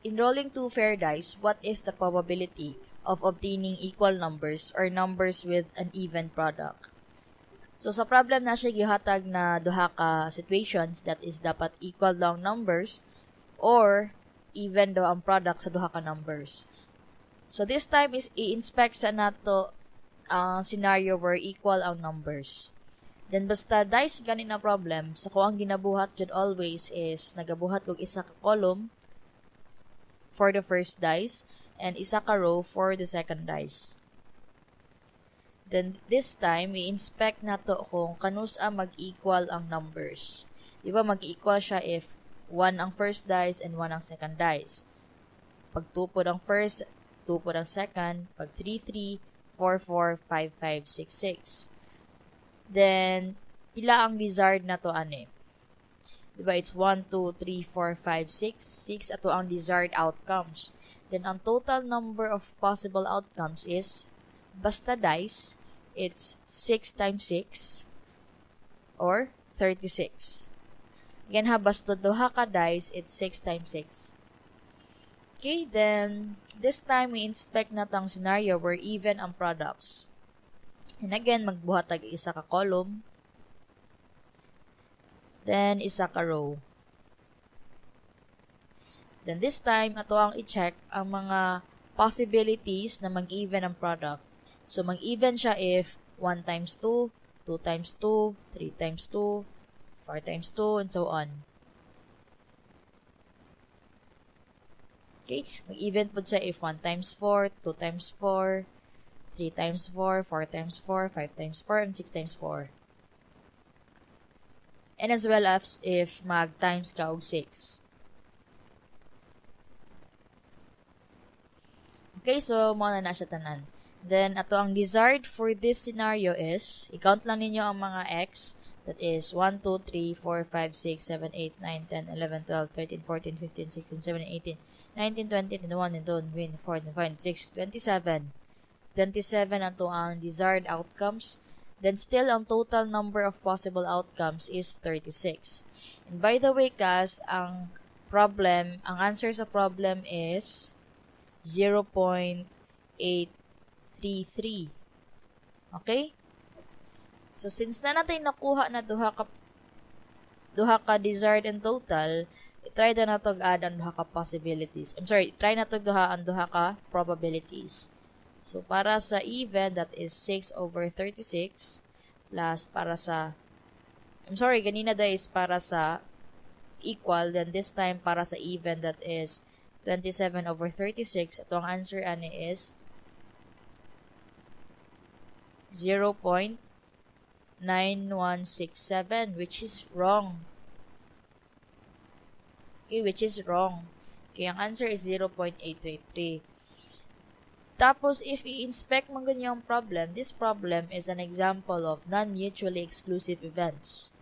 in rolling two fair dice, what is the probability of obtaining equal numbers or numbers with an even product? So, sa problem na siya gihatag na duha ka situations, that is dapat equal lang numbers or even daw ang product sa duha ka numbers. So, this time is i-inspect sa nato ang scenario where equal ang numbers. Then, basta dice gani na problem, sa ko ang ginabuhat jud always is nagabuhat kog isa ka column for the first dice and isa ka row for the second dice. Then, this time, i-inspect na to kung kanusa mag-equal ang numbers. Diba, mag-equal siya if 1 ang first dice and 1 ang second dice. Pag 2 po ang first, 2 po ang second. Pag 3, 3, 4, 4, 5, 5, 6, 6. Then, pila ang desired na to, ane? Diba, it's 1, 2, 3, 4, 5, 6. 6 ato ang desired outcomes. Then, ang total number of possible outcomes is basta dice, it's 6 times 6 or 36. Again ha, basta duha ka dice, it's 6 times 6. Okay, then this time we inspect na tang scenario where even ang products. And again, magbuhat tag isa ka column, then isa ka row. Then this time, ato ang i-check ang mga possibilities na mag-even ang product. So, mag-even siya if 1 times 2, 2 times 2, 3 times 2, 4 times 2, and so on. Okay? Mag-even po siya if 1 times 4, 2 times 4, 3 times 4, 4 times 4, 5 times 4, and 6 times 4. And as well as if mag-times ka og 6. Okay, so muna na siya tanan. Then, ato ang desired for this scenario is, i-count lang ninyo ang mga x, that is 1, 2, 3, 4, 5, 6, 7, 8, 9, 10, 11, 12, 13, 14, 15, 16, 17, 18, 19, 20, 21, 22, 24, 25, 26, 27. 27 ato ang desired outcomes. Then, still, ang total number of possible outcomes is 36. And by the way, guys, ang answer sa problem is 0.833. Okay? So, since na natin nakuha na duha ka desired and total, try na nato add ang duha ka possibilities. Try na to ang duha ka probabilities. So, para sa even, that is 6 over 36, plus para sa, ganina da is para sa equal, then this time para sa even, that is 27 over 36. Ito ang answer ani is 0.9167, which is wrong. Okay, which is wrong. Okay, ang answer is 0.833. Tapos, if i-inspect mo ganyan yung problem, this problem is an example of non-mutually exclusive events.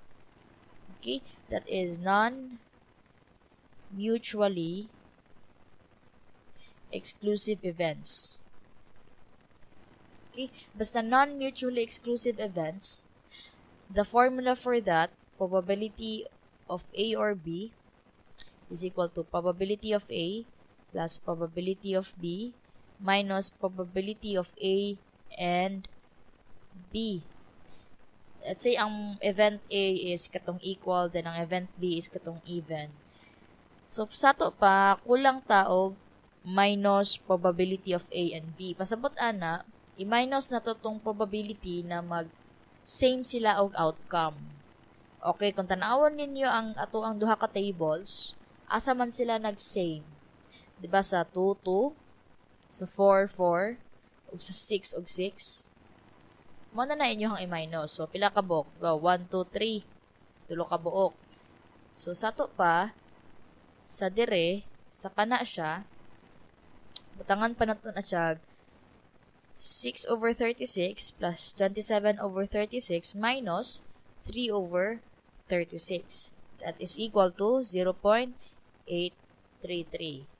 Okay, that is non-mutually exclusive events. Okay, basta non-mutually exclusive events, the formula for that, probability of A or B is equal to probability of A plus probability of B minus probability of A and B. Let's say ang event A is katong equal, then ang event B is katong even. So, sa to pa, kulang taog minus probability of A and B. Pasabot ana, i-minus na to tong probability na mag-same sila og outcome. Okay, kung tanawon ninyo ang duha ka tables, asa man sila nag-same. Diba sa 2, 2, sa 4, 4, ug sa 6, ug 6. Muna na inyo ang i-minus. So, pila ka buok? Diba? 1, 2, 3. Tulo ka buok. So, sa to pa, sa dire, sa kana siya, butangan pa na to na siya, 6 over 36 plus 27 over 36 minus 3 over 36. That is equal to 0.833.